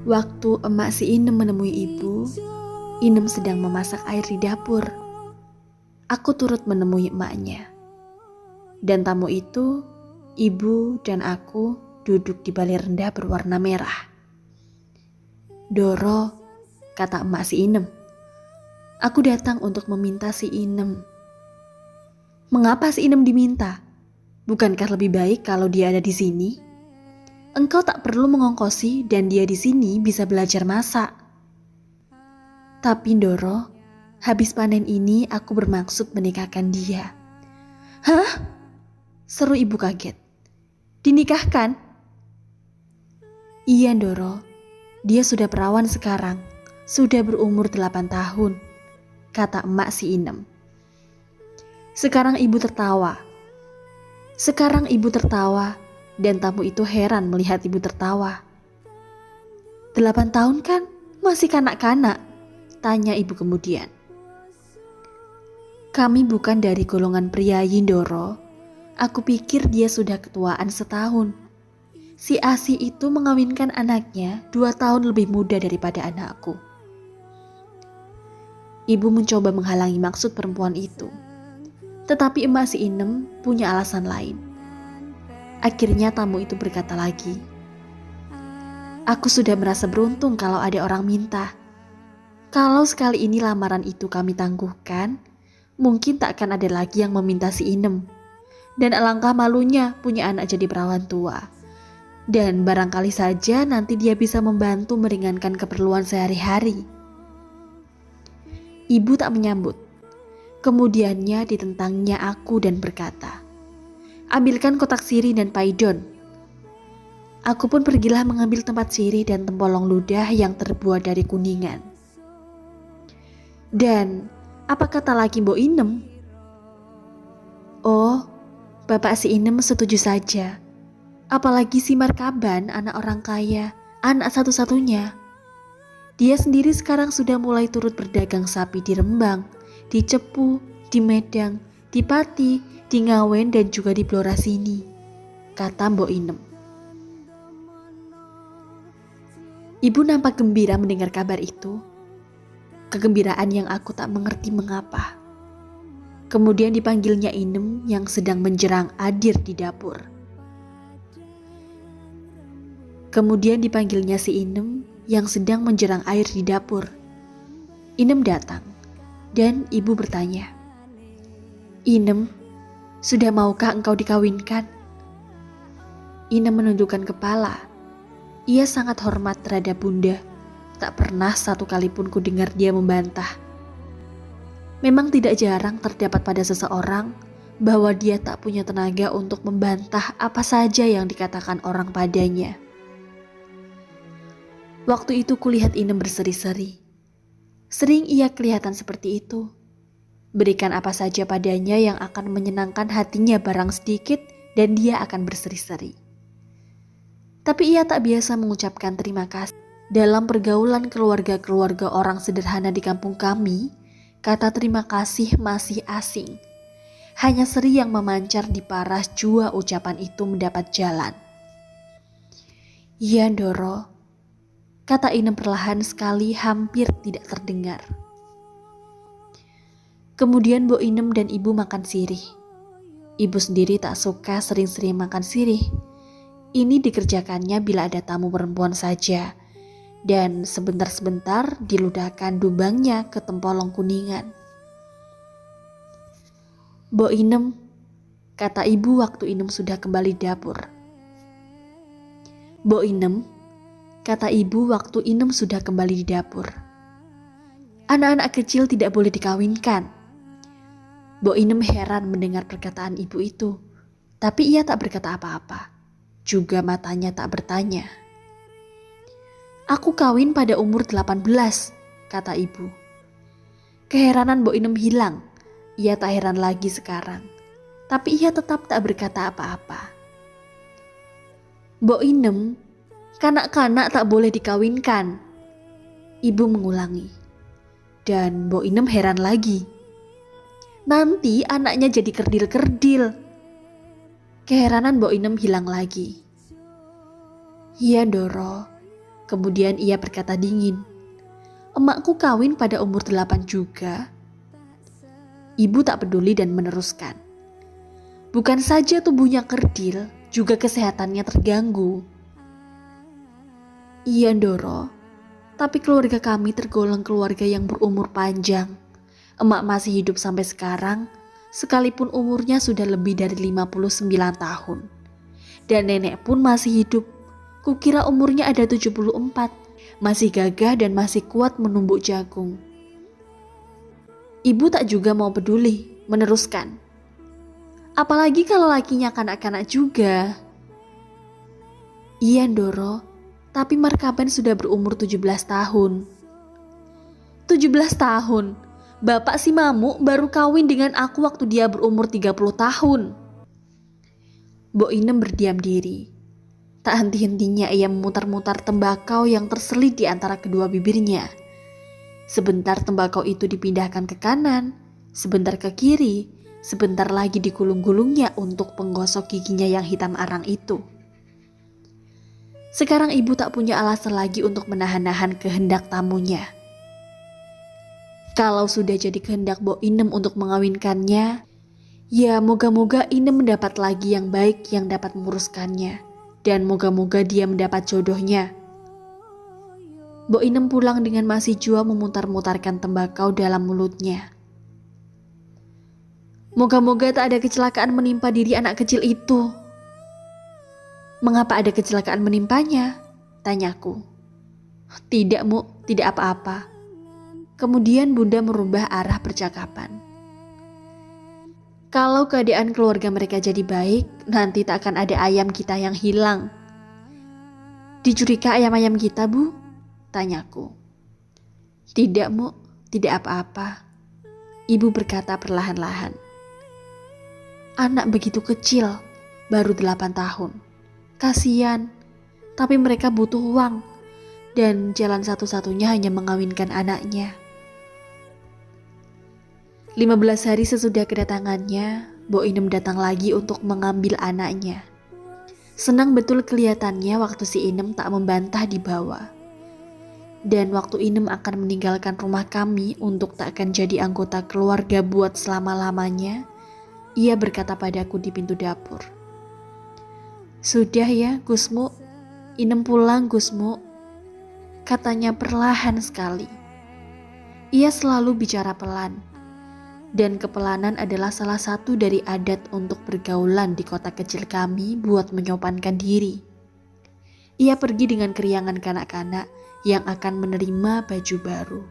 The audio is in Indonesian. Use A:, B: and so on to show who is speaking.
A: Waktu emak si Inem menemui ibu, Inem sedang memasak air di dapur. Aku turut menemui emaknya. Dan tamu itu, ibu dan aku duduk di balai rendah berwarna merah. "Doro," kata emak si Inem. "Aku datang untuk meminta si Inem." "Mengapa si Inem diminta? Bukankah lebih baik kalau dia ada di sini? Engkau tak perlu mengongkosi dan dia di sini bisa belajar masak." "Tapi Doro, habis panen ini aku bermaksud menikahkan dia." "Hah?" seru ibu kaget. "Dinikahkan?" "Iya Doro, dia sudah perawan sekarang, sudah berumur 8 tahun, kata emak si Inem. Sekarang ibu tertawa dan tamu itu heran melihat ibu tertawa. "8 tahun kan? Masih kanak-kanak?" tanya ibu kemudian. "Kami bukan dari golongan priayi Doro. Aku pikir dia sudah ketuaan setahun. Si Asi itu mengawinkan anaknya 2 tahun lebih muda daripada anakku." Ibu mencoba menghalangi maksud perempuan itu. Tetapi emak si Inem punya alasan lain. Akhirnya tamu itu berkata lagi, "Aku sudah merasa beruntung kalau ada orang minta. Kalau sekali ini lamaran itu kami tangguhkan, mungkin tak akan ada lagi yang meminta si Inem. Dan alangkah malunya punya anak jadi perawan tua. Dan barangkali saja nanti dia bisa membantu meringankan keperluan sehari-hari." Ibu tak menyambut. Kemudiannya ditentangnya aku dan berkata, "Ambilkan kotak sirih dan paidon." Aku pun pergilah mengambil tempat sirih dan tempolong ludah yang terbuat dari kuningan. Dan apa kata laki Mbok Inem? "Oh, bapak si Inem setuju saja. Apalagi si Markaban, anak orang kaya, anak satu-satunya. Dia sendiri sekarang sudah mulai turut berdagang sapi di Rembang, di Cepu, di Medang, di Pati, di Ngawen dan juga di Blora sini," kata Mbok Inem. Ibu nampak gembira mendengar kabar itu. Kegembiraan yang aku tak mengerti mengapa. Kemudian dipanggilnya Inem yang sedang menjerang adir di dapur. Kemudian dipanggilnya si Inem yang sedang menjerang air di dapur. Inem datang dan ibu bertanya, "Inem, sudah maukah engkau dikawinkan?" Inem menundukkan kepala. Ia sangat hormat terhadap bunda. Tak pernah satu kali pun ku dengar dia membantah. Memang tidak jarang terdapat pada seseorang bahwa dia tak punya tenaga untuk membantah apa saja yang dikatakan orang padanya. Waktu itu kulihat Inem berseri-seri. Sering ia kelihatan seperti itu. Berikan apa saja padanya yang akan menyenangkan hatinya barang sedikit dan dia akan berseri-seri. Tapi ia tak biasa mengucapkan terima kasih. Dalam pergaulan keluarga-keluarga orang sederhana di kampung kami, kata terima kasih masih asing. Hanya Sri yang memancar di paras jua ucapan itu mendapat jalan. "Iya Doro," kata Inem perlahan sekali hampir tidak terdengar. Kemudian Mbok Inem dan ibu makan sirih. Ibu sendiri tak suka sering-sering makan sirih. Ini dikerjakannya bila ada tamu perempuan saja. Dan sebentar-sebentar diludahkan dubangnya ke tempolong kuningan. "Mbok Inem," kata ibu waktu Inem sudah kembali dapur. "Mbok Inem," kata ibu waktu Inem sudah kembali di dapur. "Anak-anak kecil tidak boleh dikawinkan." Mbok Inem heran mendengar perkataan ibu itu, tapi ia tak berkata apa-apa. Juga matanya tak bertanya. "Aku kawin pada umur 18, kata ibu. Keheranan Mbok Inem hilang. Ia tak heran lagi sekarang. Tapi ia tetap tak berkata apa-apa. "Mbok Inem, kanak-kanak tak boleh dikawinkan," ibu mengulangi. Dan Mbok Inem heran lagi. "Nanti anaknya jadi kerdil-kerdil." Keheranan Mbok Inem hilang lagi. "Iya Doro, Kemudian ia berkata dingin, "Emakku kawin pada umur 8 juga." Ibu tak peduli dan meneruskan, "Bukan saja tubuhnya kerdil, juga kesehatannya terganggu." "Iya, Ndoro, tapi keluarga kami tergolong keluarga yang berumur panjang. Emak masih hidup sampai sekarang, sekalipun umurnya sudah lebih dari 59 tahun. Dan nenek pun masih hidup. Kukira umurnya ada 74, masih gagah dan masih kuat menumbuk jagung." Ibu tak juga mau peduli, meneruskan, "Apalagi kalau lakinya kanak-kanak juga." "Iya, Ndoro, tapi Markaban sudah berumur 17 tahun. 17 tahun? Bapak si Mamuk baru kawin dengan aku waktu dia berumur 30 tahun. Mbok Inem berdiam diri. Tak henti-hentinya ia memutar-mutar tembakau yang terselit di antara kedua bibirnya. Sebentar tembakau itu dipindahkan ke kanan, sebentar ke kiri, sebentar lagi digulung-gulungnya untuk penggosok giginya yang hitam arang itu. Sekarang ibu tak punya alasan lagi untuk menahan-nahan kehendak tamunya. Kalau sudah jadi kehendak Mbok Inem untuk mengawinkannya, ya moga-moga Inem mendapat lagi yang baik yang dapat menguruskannya. Dan moga-moga dia mendapat jodohnya. Mbok Inem pulang dengan masih jua memutar-mutarkan tembakau dalam mulutnya. "Moga-moga tak ada kecelakaan menimpa diri anak kecil itu." "Mengapa ada kecelakaan menimpanya?" tanyaku. "Tidak, Mu, tidak apa-apa." Kemudian Bunda merubah arah percakapan. "Kalau keadaan keluarga mereka jadi baik, nanti tak akan ada ayam kita yang hilang." "Dicuri ayam-ayam kita, Bu?" tanyaku. "Tidak, Mu, tidak apa-apa." Ibu berkata perlahan-lahan. "Anak begitu kecil, baru 8 tahun. Kasian, tapi mereka butuh uang, dan jalan satu-satunya hanya mengawinkan anaknya." 15 hari sesudah kedatangannya, Mbok Inem datang lagi untuk mengambil anaknya. Senang betul kelihatannya waktu si Inem tak membantah di bawah. Dan waktu Inem akan meninggalkan rumah kami untuk tak akan jadi anggota keluarga buat selama-lamanya, ia berkata padaku di pintu dapur, "Sudah ya, Gusmu, Inem pulang, Gusmu," katanya perlahan sekali. Ia selalu bicara pelan, dan kepelanan adalah salah satu dari adat untuk bergaulan di kota kecil kami buat menyopankan diri. Ia pergi dengan keriangan kanak-kanak yang akan menerima baju baru.